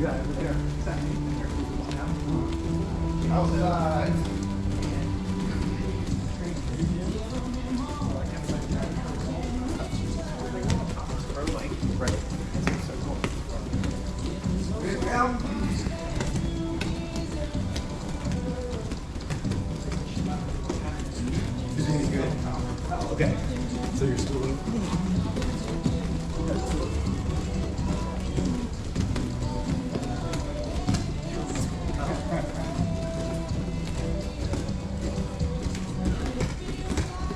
got it. There. Outside. Good down. Is any good? Oh, okay. So you're schooling?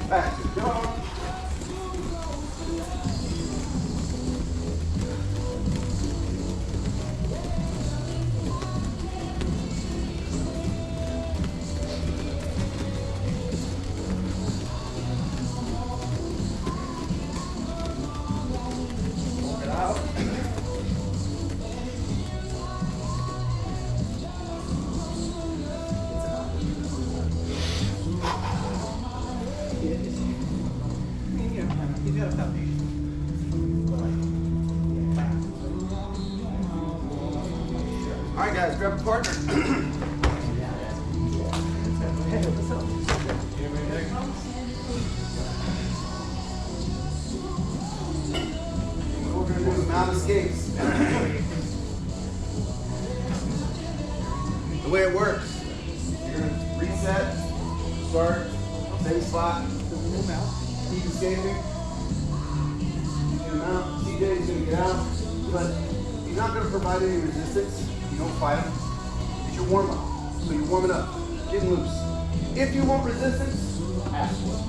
Back to the dog. Walk it out. He's got a foundation. All right, guys, grab a partner. Hey, what's up? We're going to do mount escapes. The way it works, you're going to reset, start, same spot, keep escaping. You're going to mount, TJ's going to get out, but he's not going to provide any resistance. You don't fight him. It's your warm up. So you're warming up, getting loose. If you want resistance, ask for it.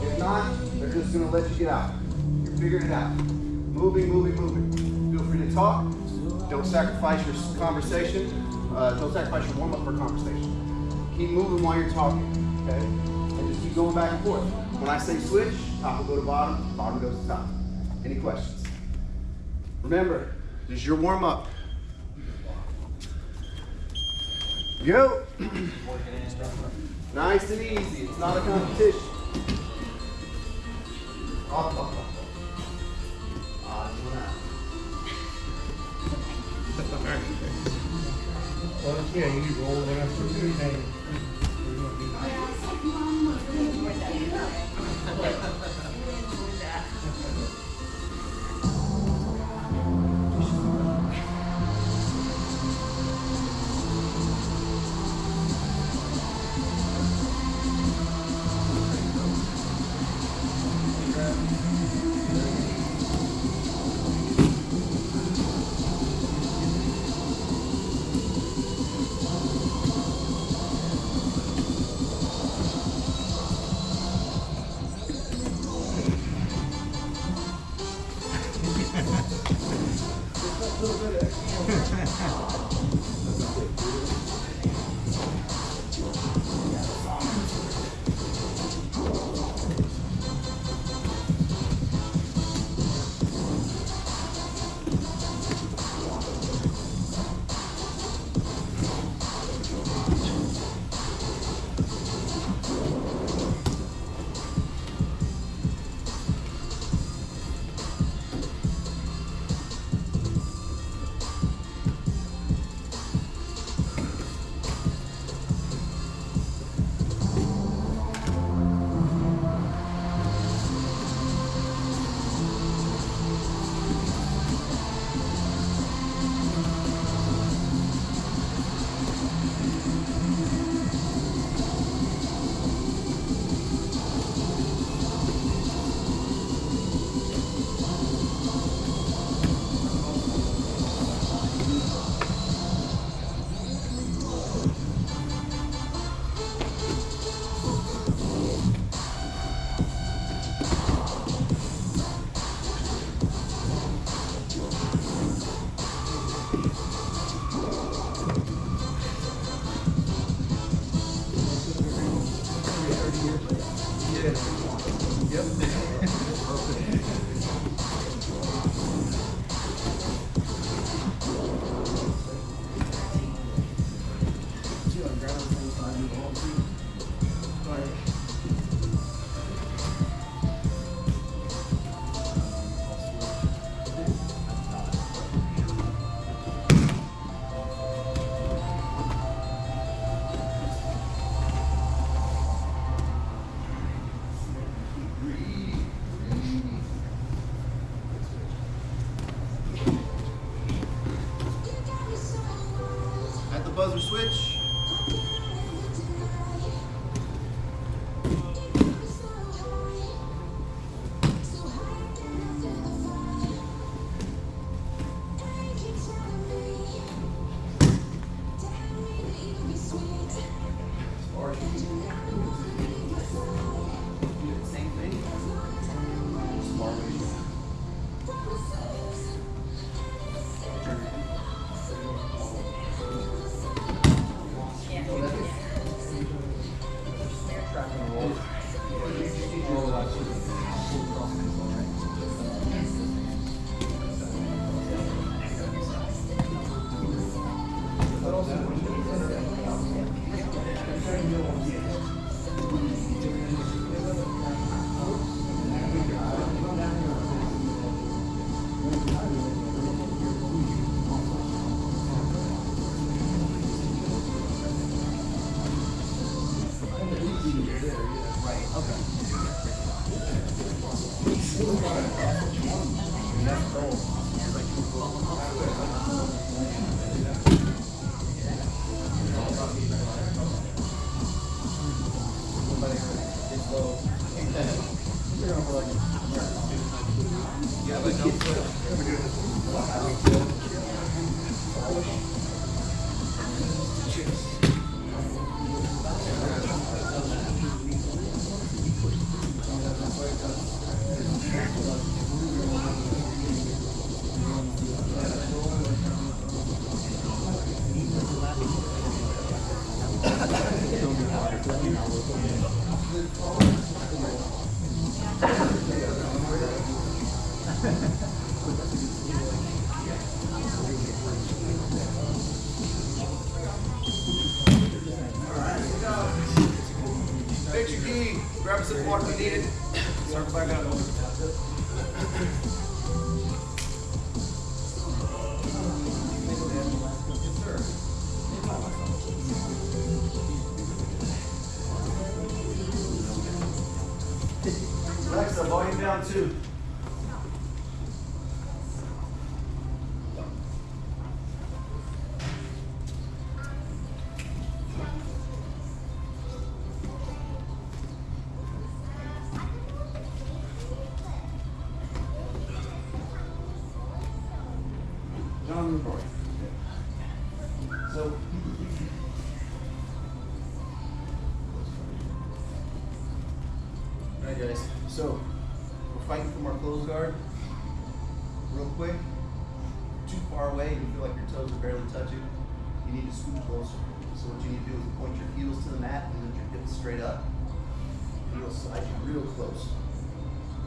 If not, they're just going to let you get out. You're figuring it out. Moving, moving, moving. Feel free to talk. Don't sacrifice your conversation. Don't sacrifice your warm up for conversation. Keep moving while you're talking, okay? And just keep going back and forth. When I say switch, top will go to bottom, bottom goes to top. Any questions? Remember, this is your warm up. Go. Nice and easy. It's not a competition. Up, up, up. Well, yeah, you roll whatever you name. switch. Same thing. Smart way. Fix your key, grab some water if you need it. Circle back up. Alexa, volume down 2. John Roy. So, alright guys, so we're fighting from our closed guard. Real quick, too far away and you feel like your toes are barely touching, you need to scoot closer. So what you need to do is point your heels to the mat and lift your hips straight up. Heels slide you real close.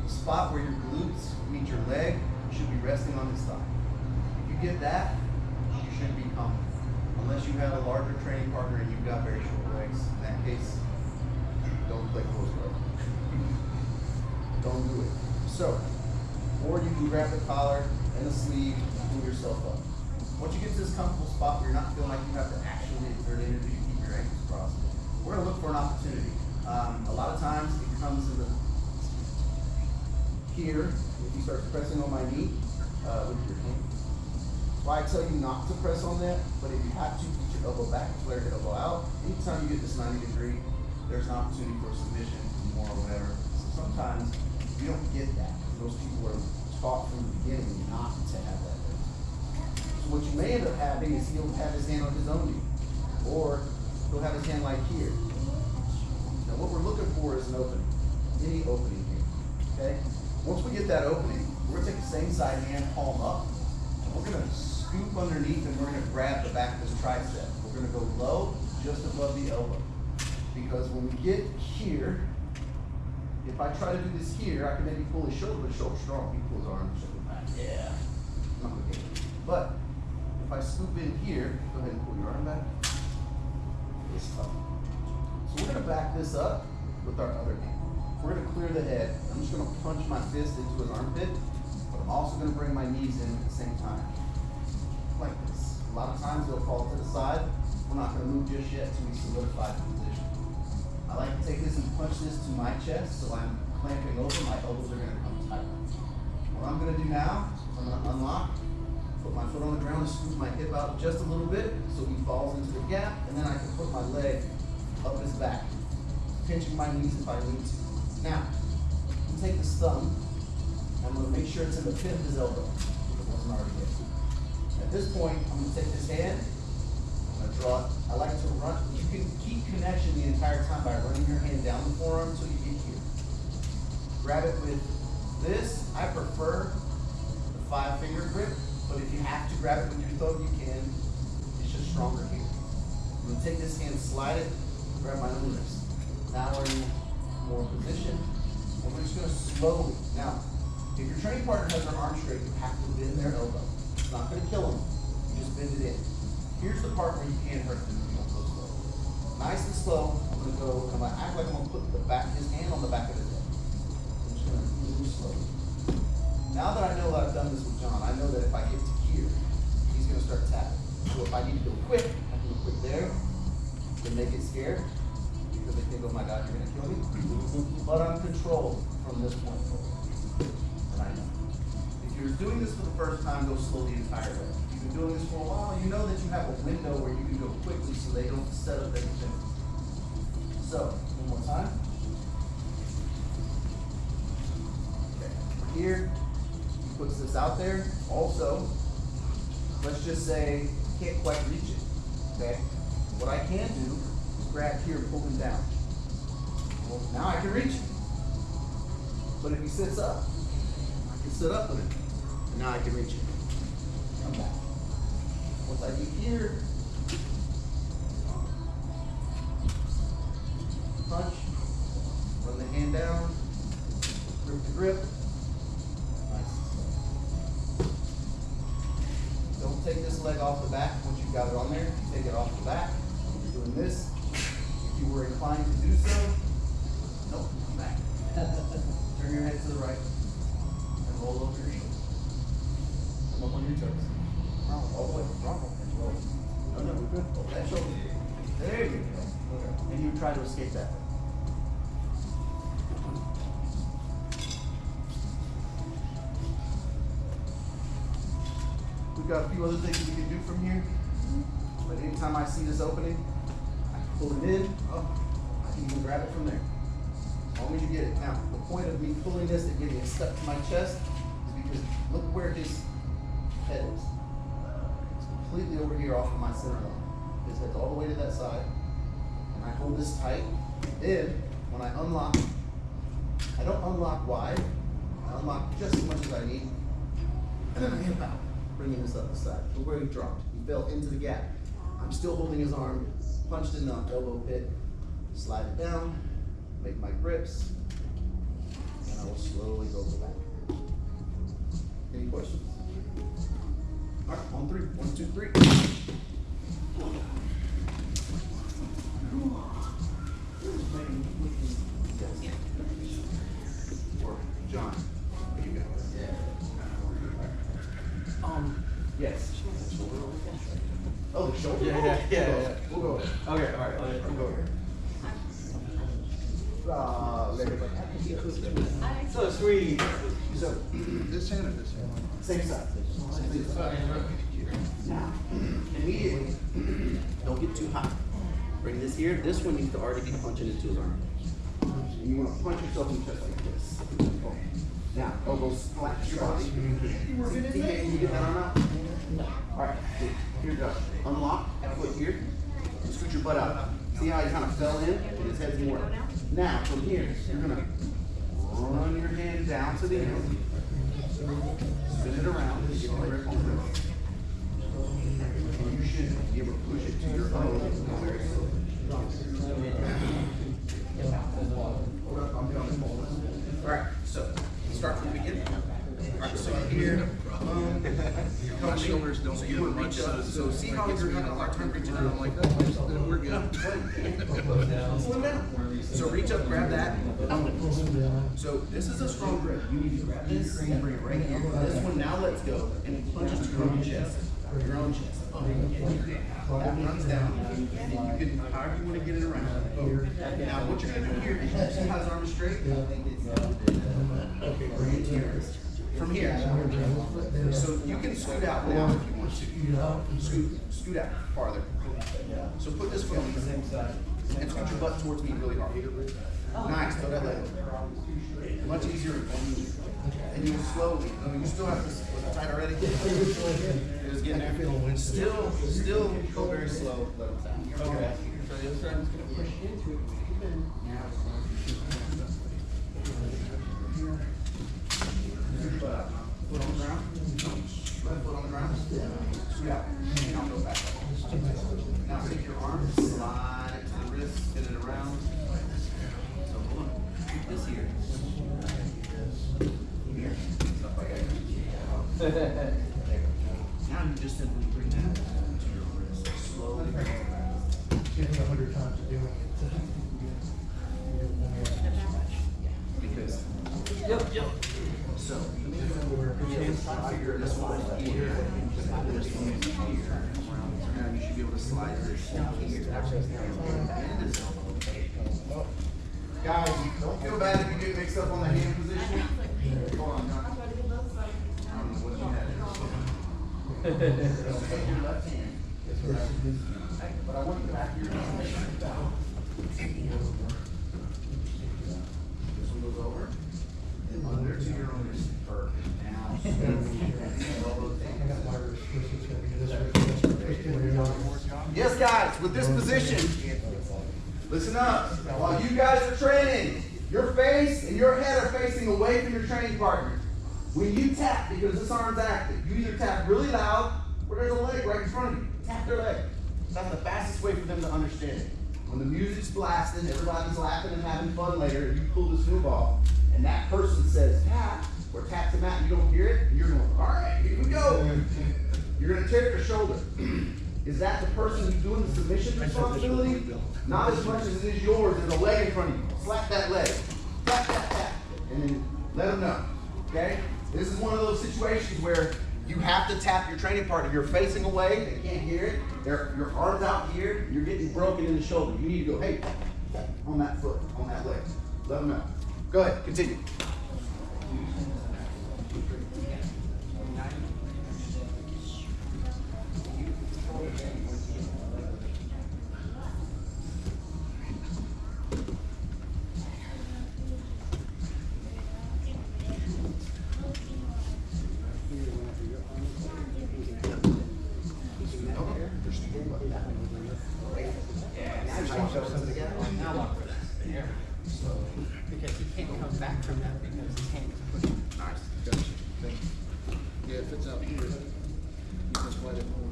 The spot where your glutes meet your leg should be resting on this thigh. If you get that, you should be comfortable. Unless you have a larger training partner and you've got very short legs. In that case, don't play close guard. Don't do it. So, or you can grab the collar and the sleeve and pull yourself up. Once you get to this comfortable spot where you're not feeling like you have to actually exert energy to keep your ankles crossed, we're going to look for an opportunity. A lot of times it comes in the here, if you start pressing on my knee with your hand. That's why I tell you not to press on that, but if you have to, put your elbow back, flare your elbow out. Anytime you get this 90 degree, there's an opportunity for submission, more or whatever. So sometimes you don't get that. Most people are taught from the beginning not to have that. So what you may end up having is he'll have his hand on his own knee, or he'll have his hand like here. Now what we're looking for is an opening, any opening here, okay? Once we get that opening, we're gonna take the same side hand, palm up, and we're gonna scoop underneath and we're gonna grab the back of this tricep. We're gonna go low, just above the elbow. Because when we get here, if I try to do this here, I can maybe pull his shoulder, but shoulder strong, he pulls his arm, shoulder back. Yeah, not gonna get it. But if I scoop in here, go ahead and pull your arm back. It's tough. So we're gonna back this up with our other hand. We're gonna clear the head. I'm just gonna punch my fist into his armpit, but I'm also gonna bring my knees in at the same time. Like this. A lot of times they'll fall to the side. We're not gonna move just yet until we solidify the position. I like to take this and punch this to my chest, so I'm clamping over, my elbows are gonna come tight. What I'm gonna do now is I'm gonna unlock, put my foot on the ground and scoop my hip out just a little bit so he falls into the gap, and then I can put my leg up his back, pinching my knees if I need to. Now, I'm take this thumb, I'm gonna make sure it's in the pit of his elbow, if it wasn't already there. At this point, I'm gonna take this hand, I'm gonna draw it. I like to run, you can keep connection the entire time by running your hand down the forearm until you get here. Grab it with this. I prefer the 5-finger grip, but if you have to grab it with your thumb, you can. It's just stronger here. I'm gonna take this hand, slide it, grab my own wrist. Now we're in more position, and we're just gonna slowly. Now, if your training partner has their arm straight, you have to bend their elbow. It's not gonna kill them. You just bend it in. Here's the part where you can hurt them if you don't go slow. Nice and slow. I'm gonna go, and I'm gonna act like I'm gonna put his hand on the back of his head. I'm just gonna move slowly. Now that I know that I've done this with John, I know that if I get to here, he's gonna start tapping. So if I need to go quick, I can go quick there, then they get scared, because they think, oh my God, you're gonna kill me. But I'm controlled from this point forward. And I know. If you're doing this for the first time, go slow the entire way. If you've been doing this for a while, you know that you have a window where you can go quickly so they don't set up everything. So, one more time. Okay, here, he puts this out there. Also, let's just say he can't quite reach it, okay? What I can do is grab here and pull him down. Well, now I can reach him. But if he sits up, I can sit up with him. And now I can reach him. Come back. Once I get here, punch, run the hand down, grip the grip. Nice. Don't take this leg off the back once you've got it on there. You take it off the back. You're doing this. If you were inclined to do so, nope, come back. Turn your head to the right and roll over your shoulder. Come up on your toes. All the way. No, we're good. Over that shoulder. There you go. And you try to escape that way. We've got a few other things we can do from here. But anytime I see this opening, I can pull it in. I can even grab it from there. As long as you get it. Now, the point of me pulling this and getting it stuck to my chest is because look where his head is. It's completely over here off of my center line. His head's all the way to that side. And I hold this tight. Then, when I unlock, I don't unlock wide. I unlock just as much as I need. And then I hip out, bringing this up the side. Look where he dropped. He fell into the gap. I'm still holding his arm, punched in the elbow pit. Slide it down, make my grips, and I will slowly go back. Any questions? All right, on 3. 1, 2, 3. Or John, what do you got? Yes. Oh, the shoulder? Yeah. We'll go ahead. Okay, all right. We'll go ahead. So sweet. So, This hand or this hand? same side. Now, immediately, don't get too hot. Bring this here. This one needs to already be punching into his arm. And you want to punch yourself in the chest like this. Oh. Now, elbows flat to your body. Can you get that arm out? All right, here goes. Unlock, foot here. And scoot your butt out. See how he kind of fell in? And his head's more. Now, from here, you're going to run your hand down to the end. Spin it around to get the grip on the wrist. And you should be able to push it to your own very slowly. All right, so start from the beginning. All right, so here, My shoulders don't give much. so see how you're having a hard time reaching out. I'm like, oh, we're good. Slow down. So reach up, grab that. So this is a strong grip. You need to grab this and bring it right here. This one now let's go and it punches to your own chest. Your own chest. That runs down. And then you can, however you want to get it around. Now what you're going to do here is you see how his arm is straight? Okay, bring it to your wrist. from here. So you can scoot out now if you want to. Scoot out farther. So put this foot on the same side and scoot your butt towards me really hard. Nice, throw that leg. Much easier. And you slowly, I mean, you still have to, was it tight already? It was getting there. Still go very slow. Let it down. Okay. So the other side is going to push into it. Foot on the ground. Left foot on the ground. Scoot out. Now go back. Now take your arm, slide it to the wrist, spin it around. So hold on. Keep this here. Here. Stuff like that. Now you just simply bring that to your wrist. Slowly. Give me 100 times to do it. Because. Yep. So, this one here, this one here. Now you should be able to slide this here. And this elbow. Guys, don't feel bad if you get mixed up on the hand position. Hold on, John. I don't know what you had. Take your left hand. But I want you back here. This one goes over. And under to your own wrist. Perfect. Now, yes, guys, with this position, listen up. While you guys are training, your face and your head are facing away from your training partner. When you tap, because this arm's active, you either tap really loud or there's a leg right in front of you. Tap their leg. That's the fastest way for them to understand it. When the music's blasting, everybody's laughing and having fun later, you pull this move off, and that person says tap, or taps them out and you don't hear it, and you're going, all right, here we go. You're going to tip your shoulder. Is that the person who's doing the submission responsibility? Not as much as it is yours. There's a leg in front of you. Slap that leg. Tap, tap, tap. And then let them know. Okay? This is one of those situations where you have to tap your training partner. You're facing away. They can't hear it. Your arm's out here. You're getting broken in the shoulder. You need to go, hey, on that foot, on that leg. Let them know. Go ahead. Continue. Because he can't come back from that because his hand is pushing. Nice. Gotcha. Thank you. Yeah, if it's out here, you can slide it more.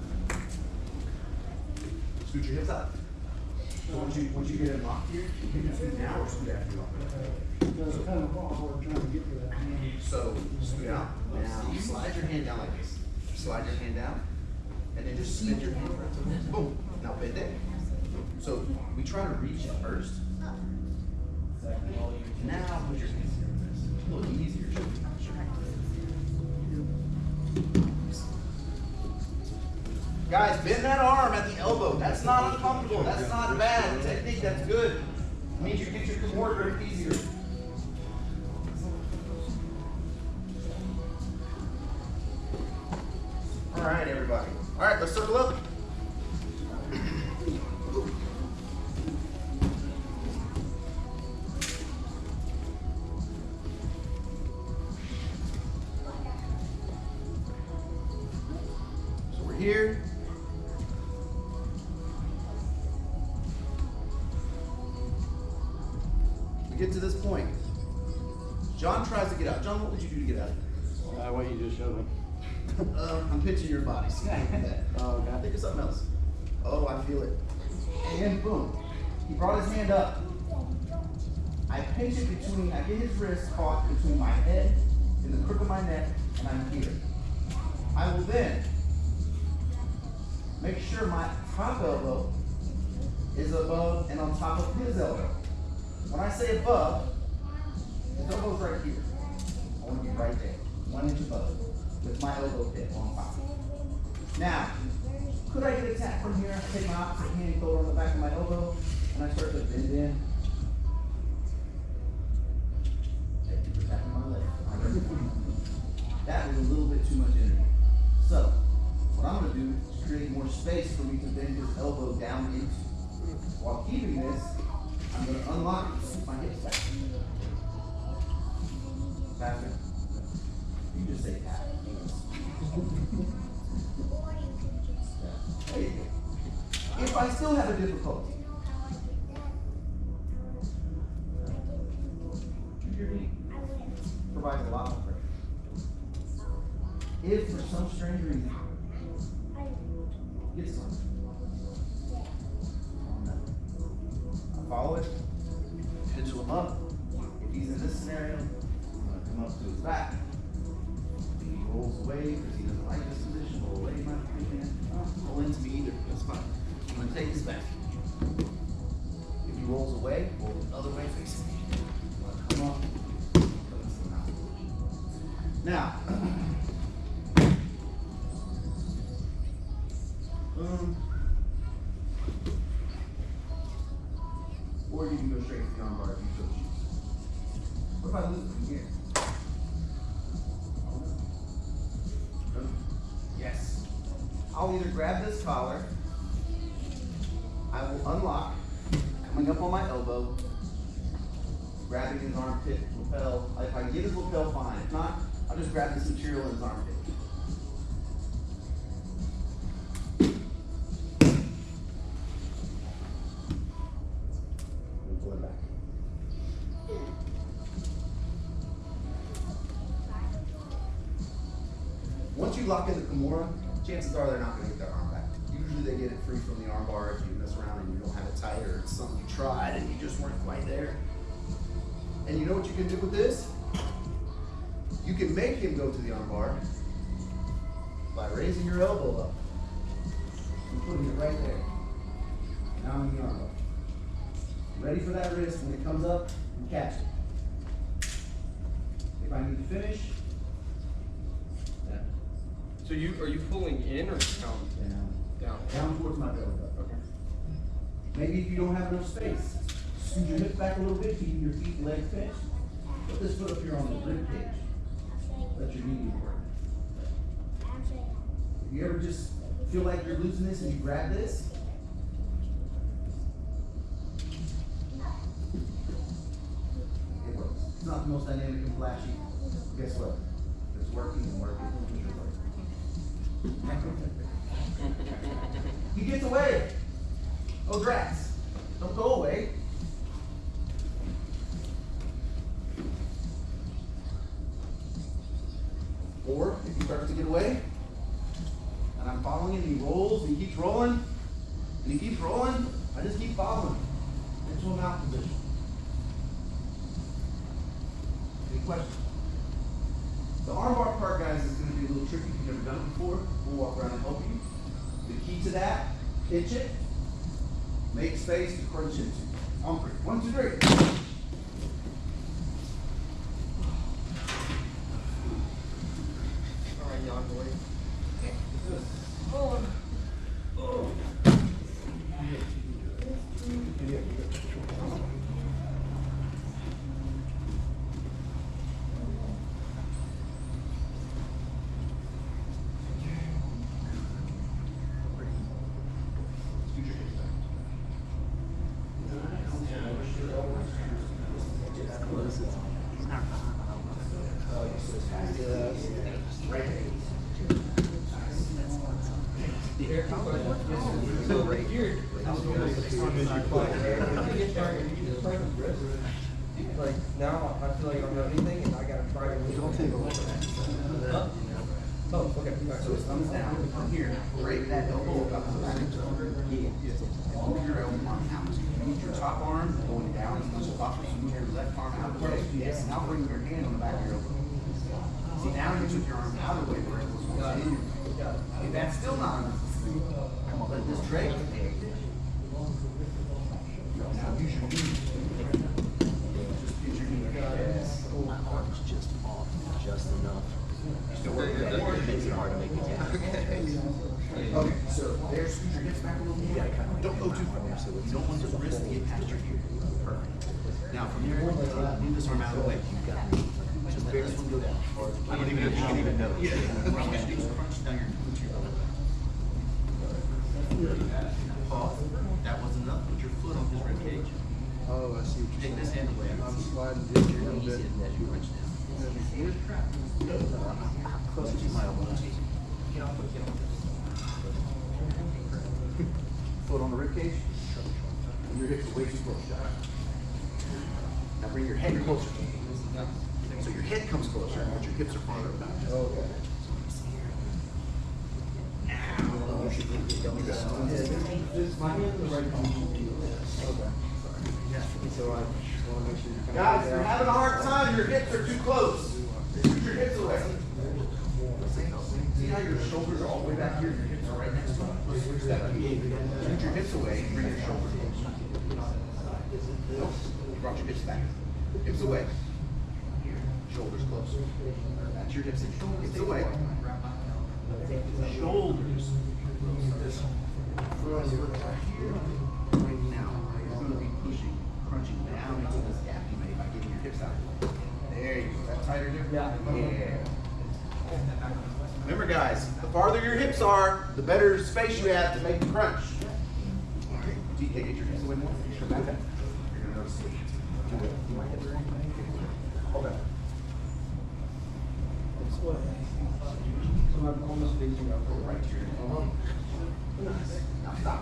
Scoot your hips up. So once you get it locked here, you can scoot now or scoot after you lock it. It's kind of hard trying to get to that. So scoot out. Now slide your hand down like this. Slide your hand down, and then just spin your hand. Boom. Now bend it. So we try to reach it first. Now put your hands here. A little easier. Guys, bend that arm at the elbow. That's not uncomfortable. That's not bad. Technique, that's good. It means you get your core grip easier. All right, everybody. All right, let's circle up. So we're here. We get to this point. John tries to get out. John, what would you do to get out of here? What you just showed me. I'm pitching your body. See, Oh, I think of something else. Oh, I feel it. And boom. He brought his hand up. I pinch it between, I get his wrist caught between my head and the crook of my neck, and I'm here. I will then make sure my top elbow is above and on top of his elbow. When I say above, his elbow's right here. I want to be right there, 1 inch above, with my elbow pit on top. Now, could I get a tap from here? I take my opposite hand, throw it on the back of my elbow, and I start to bend in. Thank you for tapping my leg. a little bit too much energy. So, what I'm gonna do is create more space for me to bend his elbow down into. While keeping this, I'm gonna unlock it, scoop my hips back. Faster. You just say tap. There you go. If I still have a difficulty, your knee provides a lot more pressure. If for some strange reason, get some. I follow it, pitchel him up. If he's in this scenario, I'm gonna come up to his back. If he rolls away because he doesn't like this position, roll away, my hand. Roll into me either, that's fine. I'm gonna take his back. If he rolls away, roll the other way facing me. I'm gonna come up. Now, or you can go straight to the arm bar if you so choose. What if I lose it from here? Yes. I'll either grab this collar, I will unlock, coming up on my elbow, grabbing his armpit, lapel. If I get his lapel, fine. If not, I'll just grab this material in his armpit. And pull it back. Once you lock in the Kimura, chances are they're not going to get their arm back. Usually they get it free from the arm bar if you mess around and you don't have it tight, or it's something you tried and you just weren't quite there. And you know what you can do with this? You can make him go to the arm bar by raising your elbow up and putting it right there. Now I'm in the arm bar. Ready for that wrist. When it comes up, you catch it. If I need to finish, So are you pulling in or down? down towards my belly button. Okay. Maybe if you don't have enough space, scoot your hips back a little bit, keeping your feet and legs pinched. Put this foot up here on the rib cage. Let your knee work. If you ever just feel like you're losing this and you grab this, it works. It's not the most dynamic and flashy. Guess what? It's working and working and working. He gets away. Oh, Drax. Don't go away. Or if he starts to get away, and I'm following him, and he rolls, and he keeps rolling, and he keeps rolling, I just keep following into a mount position. Any questions? The armbar part, guys, is going to be a little tricky if you've never done it before. We'll walk around and help you. The key to that, pitch it, make space to crunch into. On 3. 1, 2, 3. All right, young boy. Like now, I feel like I don't have anything, and I gotta try to. Don't take a look at that. Oh, okay. So his thumbs down, from here, break that elbow up to the back. Move your elbow arm out. Move your top arm going down, and push it up, so move your left arm out of the way. Yes, now bring your hand on the back of your elbow. See, now you took your arm out of the way where it was supposed to be. If that's still not enough, come on, let this drag. Now use your knee. Just use your knee. Yes. My arm's just off, just enough. Still working that. It makes it hard to make it down. Okay, so there's, scoot your hips back a little more. Don't go too far. So you don't want the wrist to get past your ear. Perfect. Now from here, move this arm out of the way. You've got it. So the biggest one go down. I don't even, you don't even know. Yeah. Crunch down your Paul, that wasn't enough. Put your foot on his rib cage. Oh, I see what Take this hand away. I'm sliding just a Your little knees bit. in as you crunch down. Close to my elbow. Foot on the rib cage. And your hips are way too close. Now bring your head closer. So your head comes closer, but your hips are farther back. Okay. Is my hand in the right position? Okay. So I just want to make sure you Guys, if you're having a hard time, your hips are too close. Put your hips away. See how your shoulders are all the way back here? Your hips are right next to them. Put your hips away and bring your shoulders close. Nope. You brought your hips back. Hips away. Shoulders close. That's your hips. Hips away. Shoulders. Right now, you're going to be pushing, crunching down into this gap you made by getting your hips out. There you go. Is that tighter, Jim? Yeah. Yeah. Remember, guys, the farther your hips are, the better space you have to make the crunch. Do you get your hips away more? Come back. You're going to notice it. You might hit the wrong thing. Hold on. So I'm almost facing up. Right here. Now stop.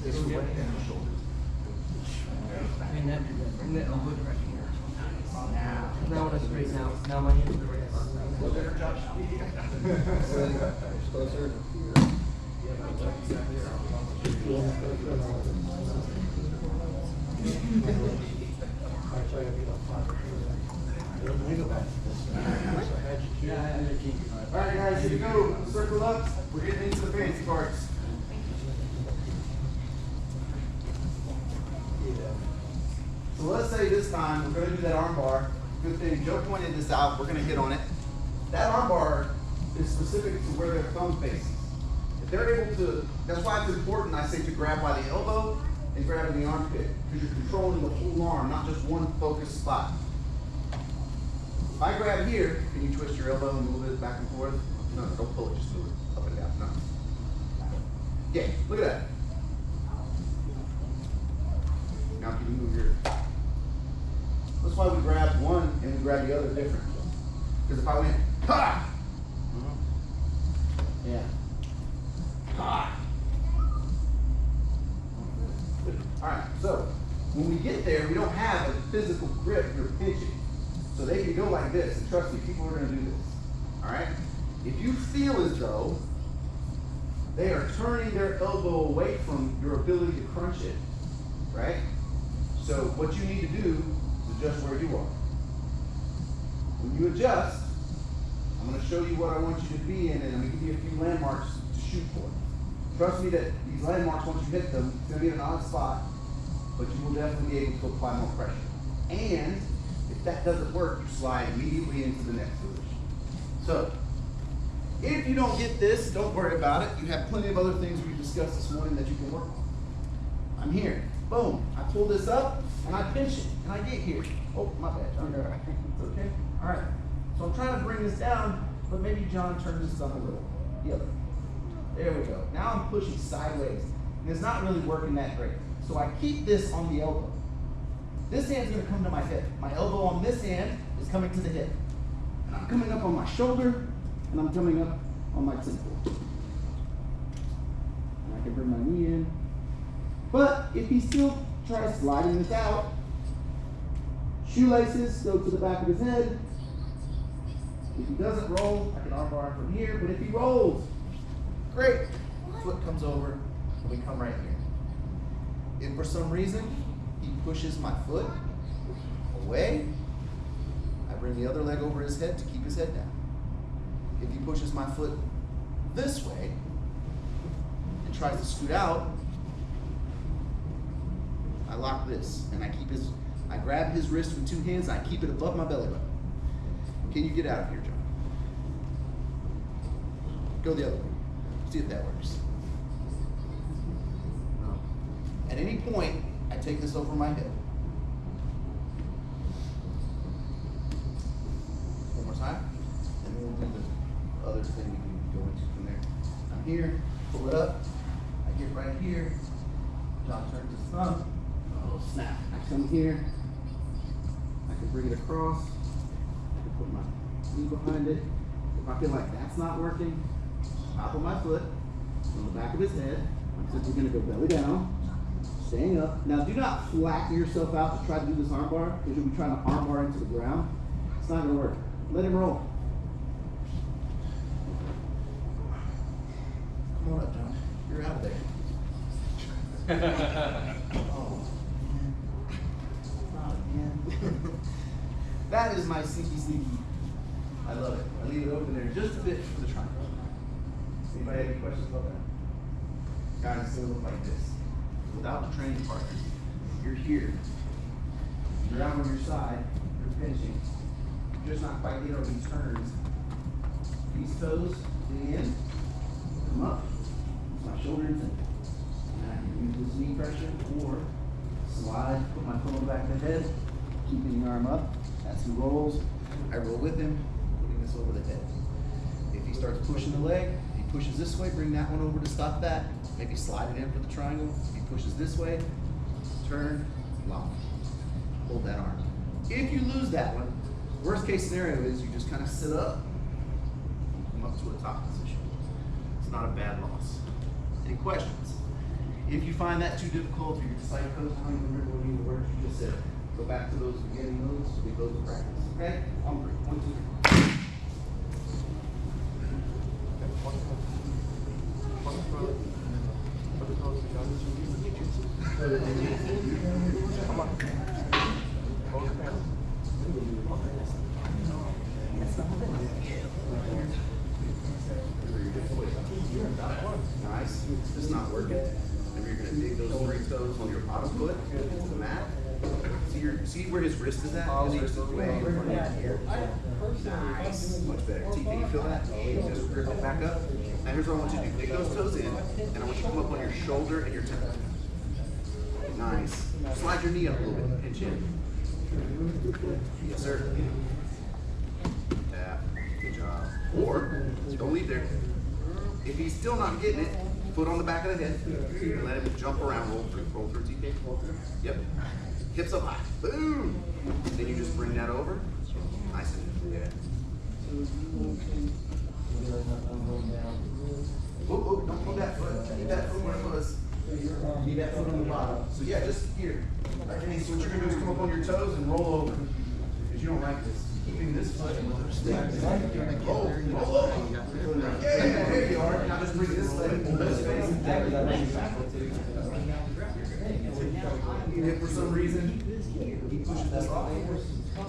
This way and the shoulders. And that elbow right here. Now when I straighten out, now my hands are right. Closer. All right, guys, here we go. Circle up. We're getting into the fancy parts. So let's say this time we're going to do that arm bar. Good thing Joe pointed this out. We're going to hit on it. That arm bar is specific to where their thumb faces. If they're able to, that's why it's important, I say, to grab by the elbow and grab in the armpit, because you're controlling the whole arm, not just one focused spot. If I grab here, can you twist your elbow and move it back and forth? No, don't pull it, just move it up and down. No. Yeah, look at that. Now can you move your, that's why we grab one and we grab the other different. Because if I went, ha! Yeah. Ha! All right, so when we get there, we don't have a physical grip you're pinching. So they can go like this, and trust me, people are gonna do this. All right? If you feel as though they are turning their elbow away from your ability to crunch it, right? So what you need to do is adjust where you are. When you adjust, I'm gonna show you what I want you to be in, and I'm gonna give you a few landmarks to shoot for. Trust me that these landmarks, once you hit them, it's gonna be in an odd spot, but you will definitely be able to apply more pressure. And if that doesn't work, you slide immediately into the next position. So, if you don't get this, don't worry about it. You have plenty of other things we discussed this morning that you can work on. I'm here. Boom. I pull this up, and I pinch it, and I get here. Oh, my bad, John. It's okay. All right. So I'm trying to bring this down, but maybe John turns this up a little. The other. There we go. Now I'm pushing sideways, and it's not really working that great. So I keep this on the elbow. This hand's gonna come to my hip. My elbow on this hand is coming to the hip. And I'm coming up on my shoulder, and I'm coming up on my temple. And I can bring my knee in. But if he still tries sliding this out, shoelaces go to the back of his head. If he doesn't roll, I can armbar from here. But if he rolls, great. Foot comes over, and we come right here. If for some reason he pushes my foot away, I bring the other leg over his head to keep his head down. If he pushes my foot this way and tries to scoot out, I lock this and I grab his wrist with two hands and I keep it above my belly button. Can you get out of here, John? Go the other way. See if that works. At any point, I take this over my head. thing we can go into from there. I'm here, pull it up, I get right here, John turns his thumb, oh snap. I come here, I can bring it across, I can put my knee behind it. If I feel like that's not working, top of my foot, on the back of his head, I'm simply gonna go belly down, staying up. Now do not flatten yourself out to try to do this arm bar, because you'll be trying to arm bar into the ground. It's not gonna work. Let him roll. Come on up, John. You're out of there. Oh, man. Not again. That is my sneaky. I love it. I leave it open there just a bit for the triangle. Anybody have any questions about that? Guys, it's gonna look like this. Without the training partner, you're here. You're out on your side. You're pinching. You're just not quite getting over these turns. These toes, dig in, come up. Use my shoulder and center. And I can use this knee pressure or slide, put my foot on the back of the head, keeping the arm up. As he rolls, I roll with him, putting this over the head. If he starts pushing the leg, he pushes this way, bring that one over to stop that. Maybe slide it in for the triangle. If he pushes this way, turn, lock. Hold that arm. If you lose that one, worst case scenario is you just kind of sit up, come up to a top position. It's not a bad loss. Any questions? If you find that too difficult or you decide to coach, I don't even remember what any of the words you just said. Go back to those beginning moves, we go to practice. Okay? On three. 1, 2, 3. Nice. If this is not working, maybe you're going to dig those 3 toes on your bottom foot into the mat. See where his wrist is at? His wrist is way in front of here. Nice. Much better. T, can you feel that? Just grip it back up. Now here's what I want you to do. Dig those toes in, and I want you to come up on your shoulder and your temple. Nice. Slide your knee up a little bit. Pinch in. Yes, sir. Tap. Good job. Or, don't leave there. If he's still not getting it, foot on the back of the head. Let him jump around, roll through. Roll through, TK. Roll through. Yep. Hips up high. Boom. Then you just bring that over. Nice and yeah. Oh, don't pull that foot. Keep that foot where it was. Keep that foot on the bottom. So yeah, just here. Okay, so what you're gonna do is come up on your toes and roll over. Because you don't like this. Keeping this foot in the roll over. Yeah, there you are. Now just bring this leg into this face. If for some reason he pushes this off,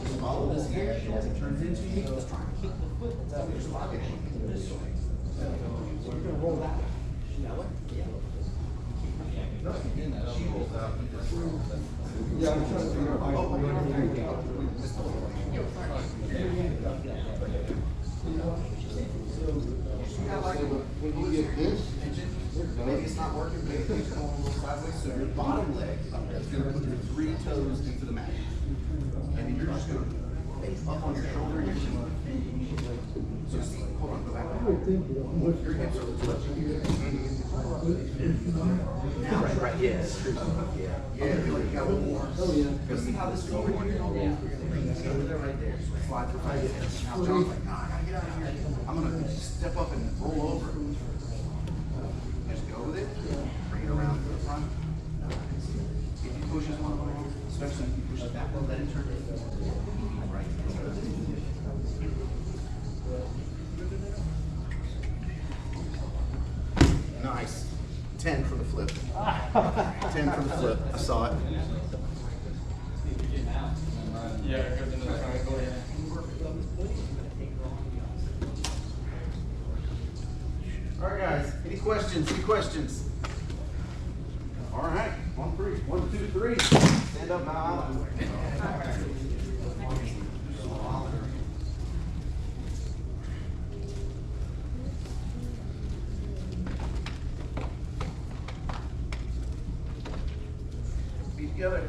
just follow this here as it turns into you. Just try and keep the foot. Just lock it this way. So you're gonna roll that way. No, she rolls out. Yeah, I'm trying to figure out how When you get this, maybe it's not working, maybe it's going a little sideways. So your bottom leg is going to put your 3 toes into the mat. And then you're just going to up on your shoulder and your shin. So see, hold on, go back. Your hips are touching here. Now, right, yes. Yeah, I feel like you got a little more. Oh, yeah. Because see how this is over here? Yeah. Over there, right there. Slide your right hand. Now, John's like, I gotta get out of here. I'm going to step up and roll over. Just go with it. Bring it around to the front. If he pushes one way, especially if you push it that way, let it turn. Right. Nice. 10 for the flip. 10 for the flip. I saw it. Yeah, it goes into the triangle. All right, guys. Any questions? Any questions? All right. On 3. 1, 2, 3. Stand up now. Feet together.